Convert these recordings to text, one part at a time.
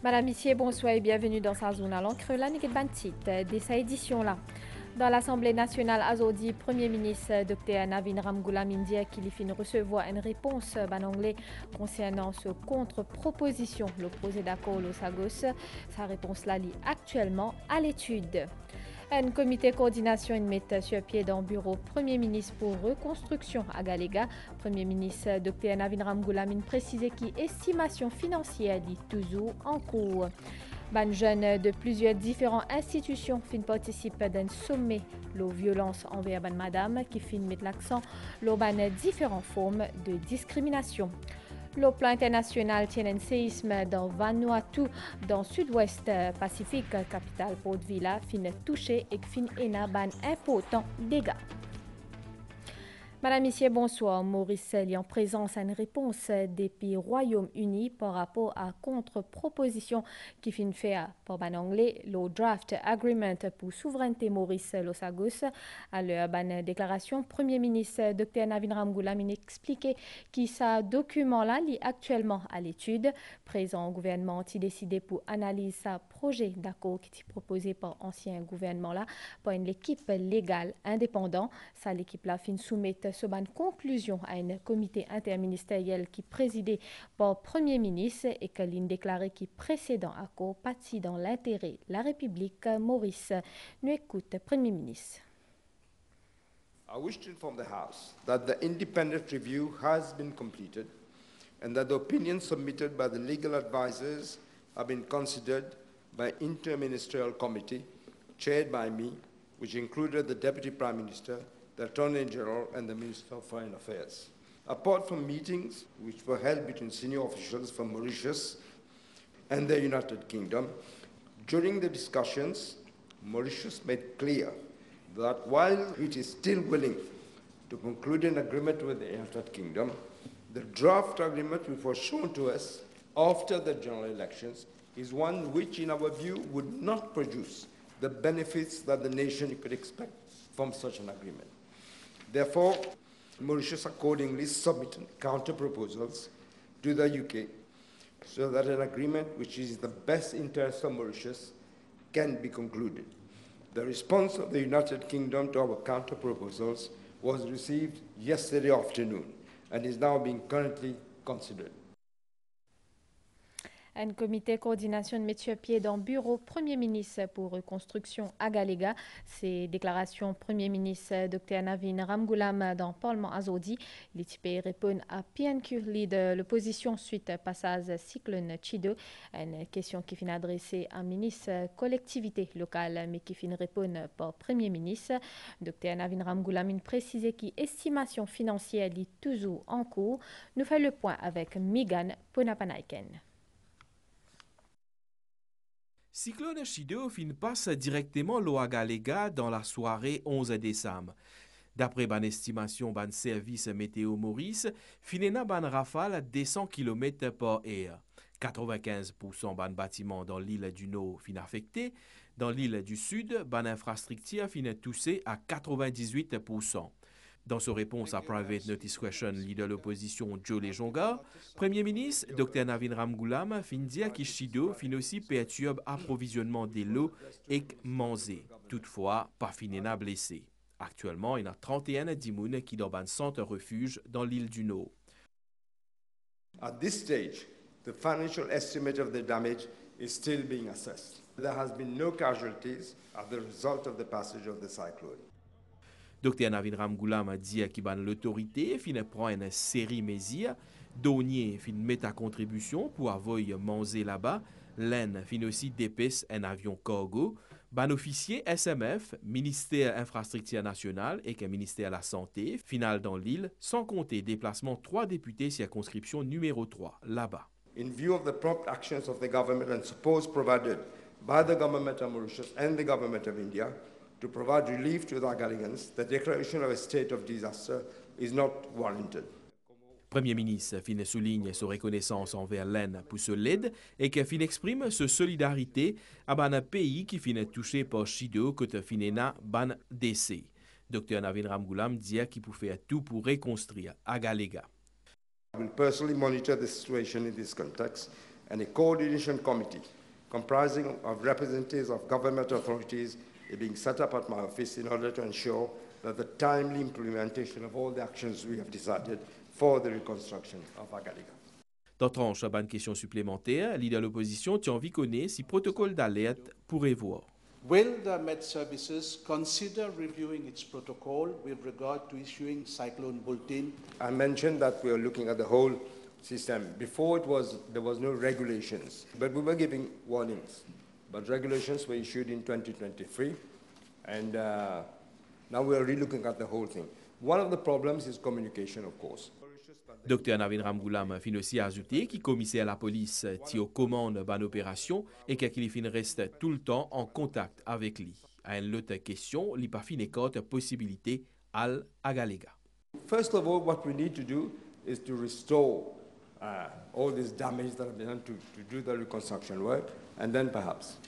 Madame, Monsieur, bonsoir et bienvenue dans sa zone à l'encre, la Nigel Bantit, de sa édition-là. Dans l'Assemblée nationale, aujourd'hui, Premier ministre Dr. Navin Ramgoolam India qui lui fait recevoir une réponse en anglais concernant ce contre-proposition, le projet d'accord au Sagos. Sa réponse là lit actuellement à l'étude. Un comité coordination met sur pied dans le bureau Premier ministre pour reconstruction à Galega. Premier ministre Dr. Navin Ramgoolam précisé qu'estimation financière dit toujours en cours. Ban jeunes de plusieurs différentes institutions participent d'un sommet la violence envers ban madame qui met l'accent sur différentes formes de discrimination. Le plan international tient un séisme dans Vanuatu, dans le sud-ouest Pacifique, capitale Port Vila, fin touché et fin ena ban important dégâts. Madame, Monsieur, bonsoir. Maurice est en présence à une réponse depuis Royaume-Uni par rapport à contre-proposition qui fin fait par ban anglais le draft agreement pour souveraineté Maurice Losagos. À leur ban déclaration, Premier ministre Dr. Navin Ramgoolam expliqué que ce document-là est actuellement à l'étude. Présent gouvernement a décidé pour analyser ce projet d'accord qui est proposé par ancien gouvernement-là par une équipe légale indépendante. Ça, l'équipe-là fin soumettre ce ban conclusion à un comité interministériel qui présidé par Premier ministre et que l'une déclaré qui précédent accord parti dans l'intérêt la République. Maurice, nous écoute Premier ministre. I wish to inform the House that the independent review has been completed and that the opinions submitted by the legal advisors have been considered by an interministerial committee chaired by me, which included the Deputy Prime Minister, the Attorney General and the Minister of Foreign Affairs. Apart from meetings which were held between senior officials from Mauritius and the United Kingdom, during the discussions, Mauritius made clear that while it is still willing to conclude an agreement with the United Kingdom, the draft agreement which was shown to us after the general elections is one which, in our view, would not produce the benefits that the nation could expect from such an agreement. Therefore, Mauritius accordingly submitted counter-proposals to the UK so that an agreement which is in the best interest of Mauritius can be concluded. The response of the United Kingdom to our counter-proposals was received yesterday afternoon and is now being currently considered. Un comité coordination met sur pied dans le bureau Premier ministre pour reconstruction à Galega. Ces déclarations Premier ministre Dr. Navin Ramgoolam dans le Parlement azodi. L'ITP répond à PNQ, leader l'opposition suite passage cyclone Chido. Une question qui finit adressée à ministre collectivité locale mais qui finit répondre par Premier ministre. Dr. Navin Ramgoolam précisé qu'estimation financière est toujours en cours. Nous faisons le point avec Megan Ponapanaiken. Cyclone Chido passe directement l'eau à Galega dans la soirée 11 décembre. D'après ban estimation ban service météo Maurice, finena ban rafale des 100 km par heure. 95% ban bâtiment dans l'île du Nord fin affecté. Dans l'île du Sud, ban infrastructure fin toussé à 98%. Dans sa réponse à Private Notice Question, leader de l'opposition Joe Lejonga, Premier ministre Dr. Navin Ramgoolam fin dire que Chido fin aussi perturbe approvisionnement de l'eau et manger. Toutefois, pas finena blessé. Actuellement, il y a 31 dimoun qui dans un centre refuge dans l'île du Nord. At this stage, the financial estimate of the damage is still being assessed. There has been no casualties as the result of the passage of the cyclone. Dr. Navin Ramgoolam a dit que l'autorité fin prend une série de mesures. Donnier fin met à contribution pour avoir manger là-bas. L'en fin aussi dépasse un avion cargo. Ban officier SMF, ministère Infrastructure Nationale et que ministère de la Santé, final dans l'île, sans compter déplacement 3 députés circonscription numéro 3 là-bas. In view of the prompt actions of the government and support provided by the government of Mauritius and the government of India, to provide relief to the Galegans, the declaration of a state of disaster is not warranted. Premier ministre fin souligne sa reconnaissance envers l'Inde pour ce l'aide et que fin exprime sa solidarité à un pays qui fin touché par Chido que finena ban décès. Dr. Navin Ramgoolam dit qu'il peut faire tout pour reconstruire à Galega. I will personally monitor the situation in this context and a coordination committee comprising of representatives of government authorities is being set up at my office in order to ensure that the timely implementation of all the actions we have decided for the reconstruction of Agalega. Dans tranche à une question supplémentaire, leader de l'opposition Tianvi connaît si protocole d'alerte pourrait voir. Will the Met Services consider reviewing its protocol with regard to issuing cyclone bulletin? I mentioned that we are looking at the whole system. Before there was no regulations, but we were giving warnings. But regulations were issued in 2023, and now we are relooking at the whole thing. One of the problems is communication, of course. Dr Navin Ramgoolam fin aussi ajouté qui commissaire à la police qui aux commandes d'une opération et qu'il fin reste tout le temps en contact avec lui. À une autre question, il pas fin écarte possibilité à Agalega. First of all, what we need to do is to restore all this damage that have been done to do the reconstruction work, and then perhaps.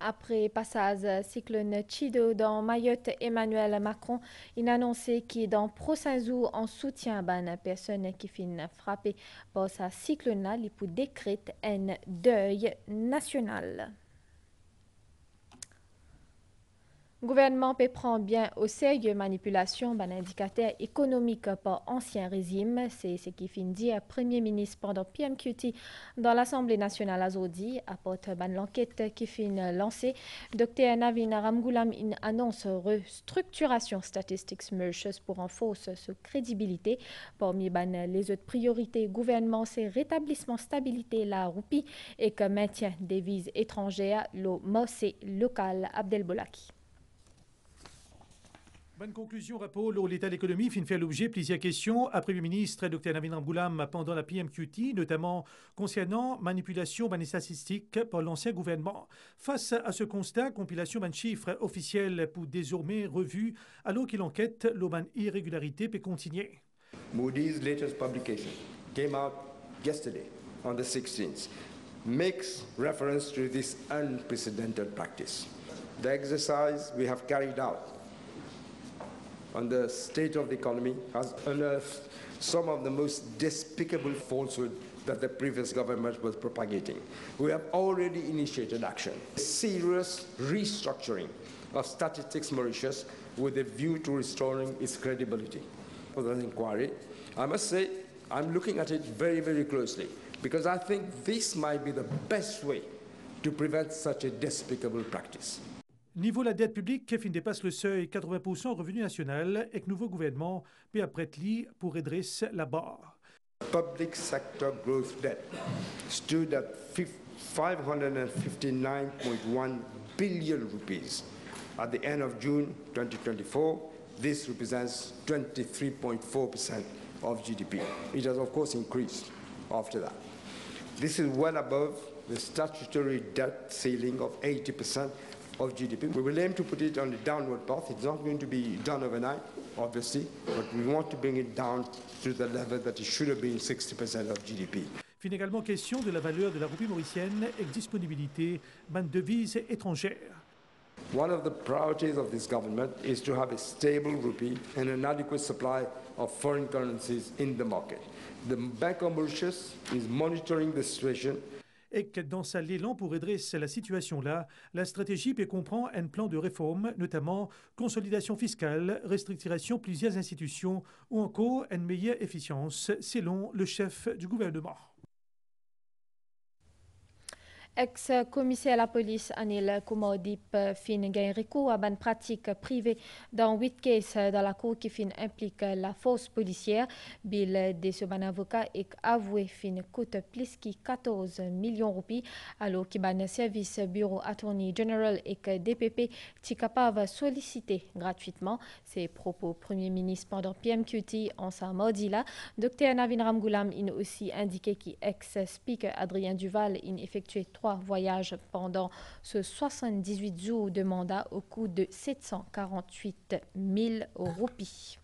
Après passage cyclone Chido dans Mayotte, Emmanuel Macron a annoncé qu'il dans prochains jours en soutien à une personne qui finit frappée par sa cyclone, il peut décréter un deuil national. Le gouvernement peut prendre bien au sérieux manipulation d'un indicateur économique par ancien régime. C'est ce qui finit dire Premier ministre pendant PMQT dans l'Assemblée nationale aujourd'hui. Apporte l'enquête qui finit lancée. Dr Navin Ramgoolam annonce restructuration statistiques Mauritius pour renforcer sa crédibilité. Parmi les autres priorités gouvernement, c'est rétablissement stabilité la roupie et que maintien des devises étrangères, le marché local Abdelbolaki. Bonne conclusion, rapport l'état de l'économie fin fait l'objet de plusieurs questions à Premier ministre Dr Navin Ramgoolam pendant la PMQT, notamment concernant manipulation des statistiques par l'ancien gouvernement. Face à ce constat, compilation d'un chiffre officiel pour désormais revu, alors qu'il enquête l'oban irrégularité peut continuer. Moody's latest publication came out yesterday on the 16th, makes reference to this unprecedented practice. The exercise we have carried out on the state of the economy has unearthed some of the most despicable falsehood that the previous government was propagating. We have already initiated action. Serious restructuring of Statistics Mauritius with a view to restoring its credibility. For the inquiry, I must say, I'm looking at it very, very closely because I think this might be the best way to prevent such a despicable practice. Niveau la dette publique, qui dépasse le seuil 80% revenu national et que nouveau gouvernement peut apprêter pour redresser la barre. Public sector growth debt stood at 559.1 billion rupees. At the end of June 2024, this represents 23.4% of GDP. It has, of course, increased after that. This is well above the statutory debt ceiling of 80% of GDP. We will aim to put it on the downward path. It's not going to be done overnight, obviously, but we want to bring it down to the level that it should have been 60% of GDP. Fin également question de la valeur de la roupie mauricienne et disponibilité de devises étrangères. One of the priorities of this government is to have a stable rupee and an adequate supply of foreign currencies in the market. The Bank of Mauritius is monitoring the situation. Et que dans sa l'élan pour redresser la situation-là, la stratégie peut comprendre un plan de réforme, notamment consolidation fiscale, restructuration de plusieurs institutions ou encore une meilleure efficience, selon le chef du gouvernement. Ex-commissaire à la police Anil Kumar Deep fin gain recours à une pratique privée dans 8 cas dans la cour qui fin implique la force policière. Bill de ce ban avocat et avoué fin coûte plus que 14 millions de roupies alors que ban service bureau attorney general et que DPP est capable de solliciter gratuitement. Ces propos Premier ministre pendant PMQT en sa mardi là. Dr Navin Ramgoolam a aussi indiqué qu'ex-speaker Adrien Duval a effectué 3 voyages pendant ce 78 jours de mandat au coût de 748 000 roupies.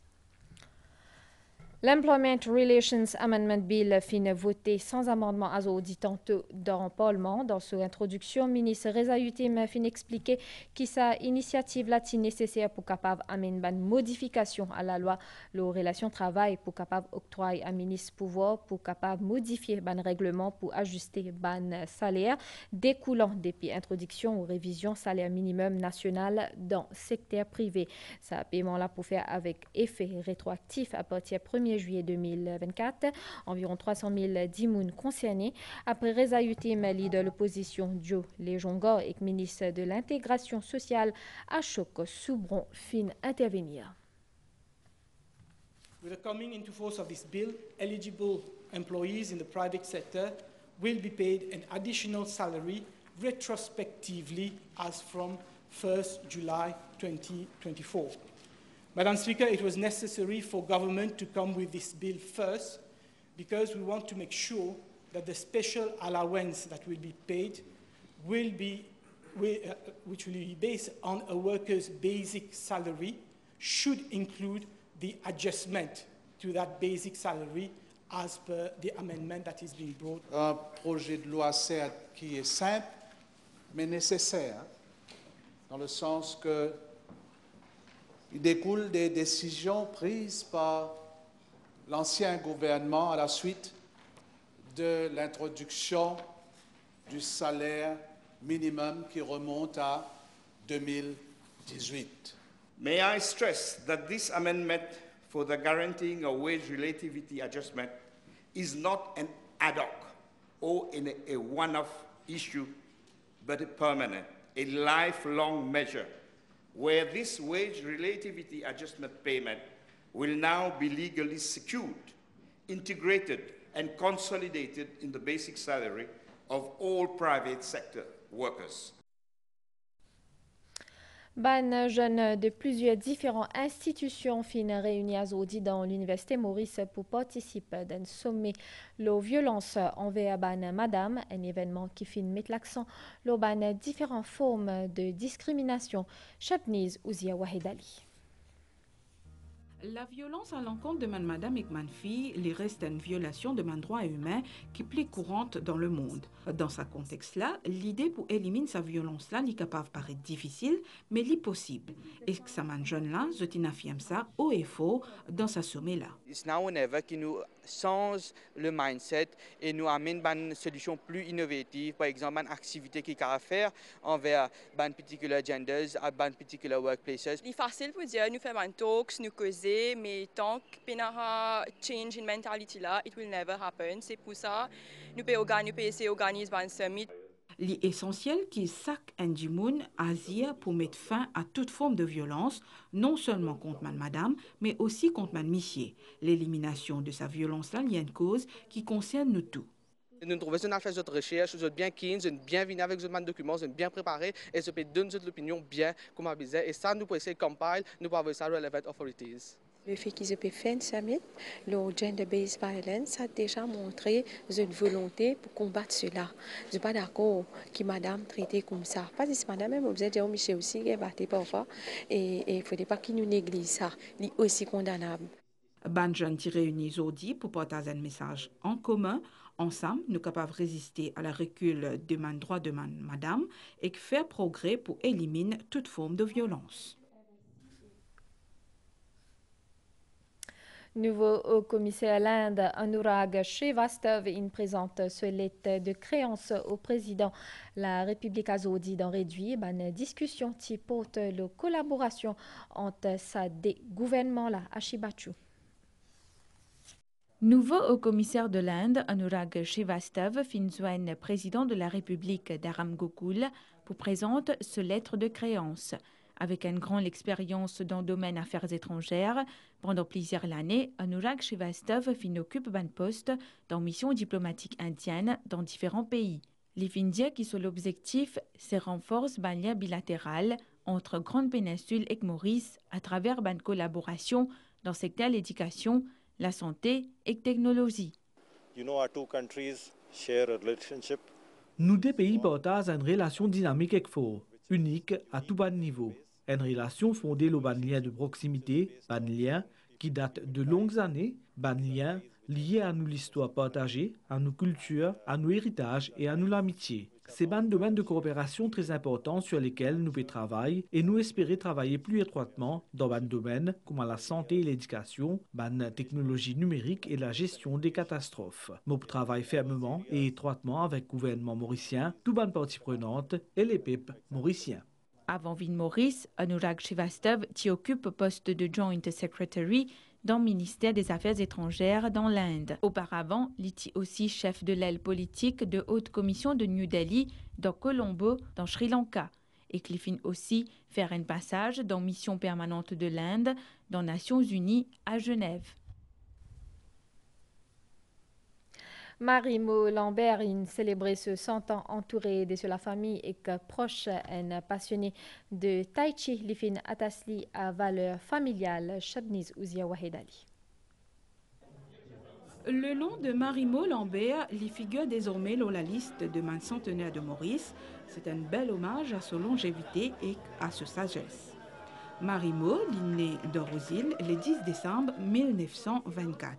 L'Employment Relations Amendment Bill fin voté sans amendement à audit tantôt dans le Parlement. Dans son introduction, le ministre Reza Yutim fin expliqué que sa initiative là est nécessaire pour capable amener une modification à la loi de relations travail pour capable octroyer à ministre pouvoir pour capable modifier un règlement pour ajuster un salaire découlant depuis introduction ou révision salaire minimum national dans le secteur privé. Ça paiement là pour faire avec effet rétroactif à partir 1er juillet 2024. Environ 300 000 dimoun concernés. Après Reza Yutim, leader de l'opposition Joe Lejongor et ministre de l'intégration sociale Ashok Soubron fin intervenir. With the coming into force of this bill, eligible employees in the private sector will be paid an additional salary retrospectively as from 1st July 2024. Madam Speaker, it was necessary for government to come with this bill first because we want to make sure that the special allowance that will be paid which will be based on a worker's basic salary should include the adjustment to that basic salary as per the amendment that is being brought. Un projet de loi, certes, qui est simple, mais nécessaire, dans le sens que il découle des décisions prises par l'ancien gouvernement à la suite de l'introduction du salaire minimum qui remonte à 2018. May I stress that this amendment for the guaranteeing of wage relativity adjustment is not an ad hoc or a one-off issue, but a permanent, a lifelong measure, where this wage relativity adjustment payment will now be legally secured, integrated, and consolidated in the basic salary of all private sector workers. Ban jeunes de plusieurs différentes institutions fin réunis à Zodi dans l'Université Maurice pour participer d'un sommet la violence envers ban madame, un événement qui fin met l'accent sur ban différentes formes de discrimination. Chapniz Ouzia Wahedali. La violence à l'encontre de madame et fille les reste une violation de droit humain qui est plus courante dans le monde. Dans ce contexte-là, l'idée pour éliminer sa violence-là n'est capable de paraître difficile, mais l'est possible. Et que ça jeune-là, je t'affirme ça haut et faux dans sa sommet-là. It's now or never qui nous change le mindset et nous amène une solution plus innovative, par exemple une activité qui a à faire envers une particular genders, à une particular workplaces. C'est facile pour dire, nous faisons un talk, nous causer, mais tant que nous n'avons change in mentality là, it will never happen. C'est pour ça nous pouvons essayer d'organiser un summit. L'essentiel qui sac Ndjimoun Asia pour mettre fin à toute forme de violence, non seulement contre madame, mais aussi contre monsieur. L'élimination de sa violence-là, il y a une cause qui concerne nous tous. Nous trouvons une affaire de recherche, nous sommes bien keen, nous sommes bien venus avec nos documents, nous sommes bien préparés et nous pouvons donner l'opinion bien comme avisé. Et ça, nous pouvons essayer de compiler, nous pouvons avoir ça relevant authorities. Le fait qu'ils aient fait un summit, le gender-based violence a déjà montré une volonté pour combattre cela. Je ne suis pas d'accord que madame traite comme ça. Parce que madame, même, vous avez Michel aussi, qui est battu parfois, et il ne faudrait pas qu'il nous néglige ça. Il est aussi condamnable. Banjan réunis aujourd'hui pour partager un message en commun. Ensemble, nous sommes capables de résister à la recul de droit de madame et de faire progrès pour éliminer toute forme de violence. Nouveau haut commissaire à l'Inde, Anurag Shrivastava, présente ce lettre de créance au président la République azodi d'en réduire une discussion qui porte la collaboration entre sa des gouvernements là à Shibachu. Nouveau haut commissaire de l'Inde, Anurag Shrivastava, joint président de la République d'Aram Gokul pour présenter ce lettre de créance. Avec une grande expérience dans le domaine affaires étrangères, pendant plusieurs années, Anurag Shrivastava occupe un poste dans mission diplomatique indienne dans différents pays. Les Indiens qui sont l'objectif, c'est renforcer un lien bilatéral entre Grande Péninsule et Maurice à travers une collaboration dans le secteur de l'éducation, la santé et la technologie. Nous deux pays partagent une relation dynamique et forte, unique à tout bas niveau. Une relation fondée sur un lien de proximité, un lien qui date de longues années, ban liens liés à nous l'histoire partagée, à nos cultures, à nos héritages et à nous l'amitié. C'est un domaine de coopération très important sur lesquels nous pouvons travailler et nous espérer travailler plus étroitement dans un domaine comme la santé et l'éducation, la technologie numérique et la gestion des catastrophes. Nous travaillons fermement et étroitement avec le gouvernement mauricien, toutes les parties prenantes et les peuples mauriciens. Avant Vin Maurice, Anurag Srivastava qui occupe le poste de Joint Secretary dans le ministère des Affaires étrangères dans l'Inde. Auparavant, il était aussi chef de l'aile politique de Haute Commission de New Delhi dans Colombo, dans Sri Lanka. Et qu'il finit aussi faire un passage dans la mission permanente de l'Inde dans les Nations Unies à Genève. Marimo Lambert a célébré ce 100 ans entouré de la famille et que proche et passionné de Tai Chi, l'ifin atasli à valeur familiale, Chabniz Ouzia Wahedali. Le nom de Marimo Lambert lui figure désormais dans la liste de man centenaire de Maurice. C'est un bel hommage à sa longévité et à sa sagesse. Marimo est né d'Orosil le 10 décembre 1924.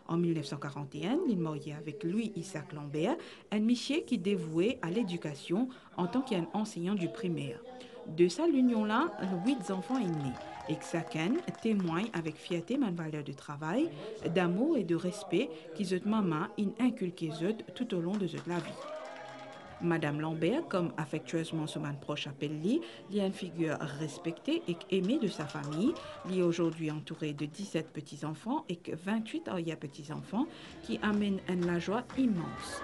En 1941, il est marié avec Louis Isaac Lambert, un monsieur qui est dévoué à l'éducation en tant qu'enseignant du primaire. De sa union-là, 8 enfants sont nés et chacun témoigne avec fierté ma valeur de travail, d'amour et de respect qu'ils ont maman inculqué tout au long de la vie. Madame Lambert, comme affectueusement son man proche appelle lui, est une figure respectée et aimée de sa famille. Il est aujourd'hui entouré de 17 petits-enfants et 28 arrière-petits-enfants qui amènent une joie immense.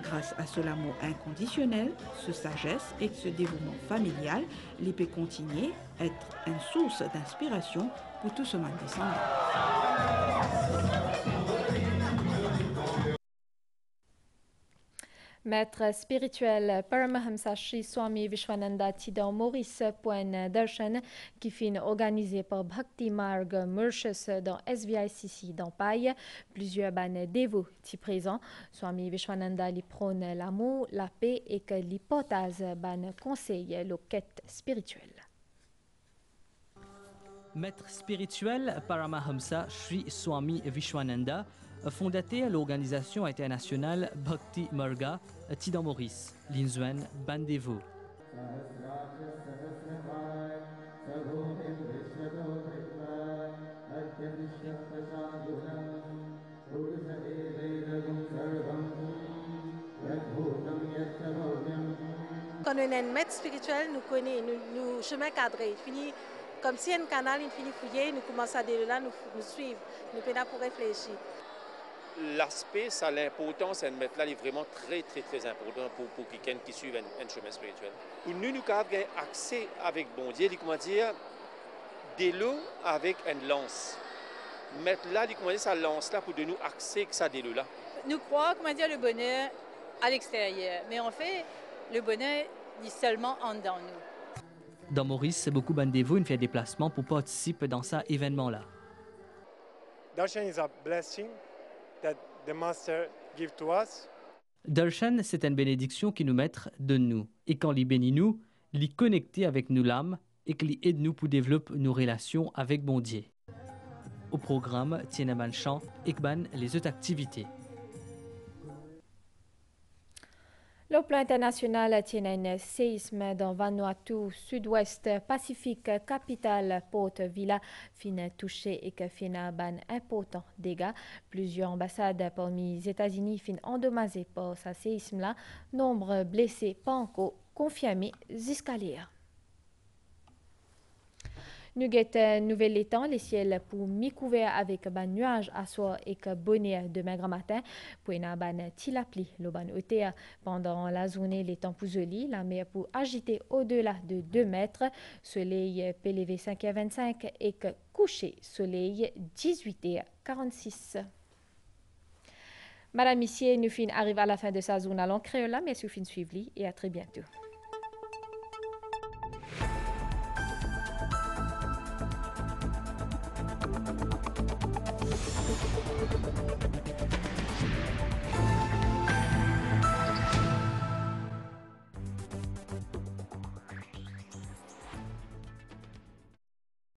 Grâce à ce amour inconditionnel, ce sagesse et ce dévouement familial, il peut continuer à être une source d'inspiration pour tout ce man descendant. Maître spirituel Paramahamsa Shri Swami Vishwananda Tidam Maurice Point Darshan qui fin organisé par Bhakti Marg Mauritius dans SVICC dans Paille. Plusieurs ban dévots y présents. Swami Vishwananda li prône l'amour, la paix et que l'hypothèse ban conseille la quête spirituelle. Maître spirituel Paramahamsa Shri Swami Vishwananda, fondateur de l'organisation internationale Bhakti Marga Tidam Maurice, l'Inzuen Bandevo. Quand on est un maître spirituel, nous connaissons nous chemin cadré. Comme si un canal, il finit fouillé, nous commençons à de là, nous suivre, nous sommes là pour réfléchir. L'aspect, ça l'importance, c'est mettre là est vraiment très important pour quelqu'un qui suit un chemin spirituel. Pour nous avons accès avec bon Dieu, comment dire, de l'eau avec une lance. Mettre là, comment dire, sa lance là pour de nous accès que ça de l'eau là. Nous croyons, comment dire, le bonheur à l'extérieur, mais en fait, le bonheur est seulement en dedans nous. Dans Maurice, beaucoup bandez-vous une fait déplacement pour participer dans cet événement-là. Darshan is a blessing that the Master gives to us. Darshan, c'est une bénédiction qui nous met de nous. Et quand il bénit nous, il connecte avec nous l'âme et qu'il aide nous pour développer nos relations avec bon Dieu. Au programme, tiens chant et les autres activités. Le plan international tient un séisme dans Vanuatu, sud-ouest Pacifique, capitale Port Vila, fin touché et que fin ban important dégâts. Plusieurs ambassades parmi les États-Unis fin endommagées par ce séisme-là. Nombre blessés pas encore confirmés jusqu'à l'hier. Nous avons nouvel étang, les ciels pour mi-couvert avec un nuage à soir et que bonnet demain grand matin. Pour une ban tilapli, le ban été pendant la journée, les temps pour joli, la mer pour agiter au-delà de 2 mètres. Soleil PLV 5h25 et que coucher soleil 18h46. Madame, Monsieur, nous fin arrive à la fin de sa zone à l'encre là, mais nous fin suivre et à très bientôt.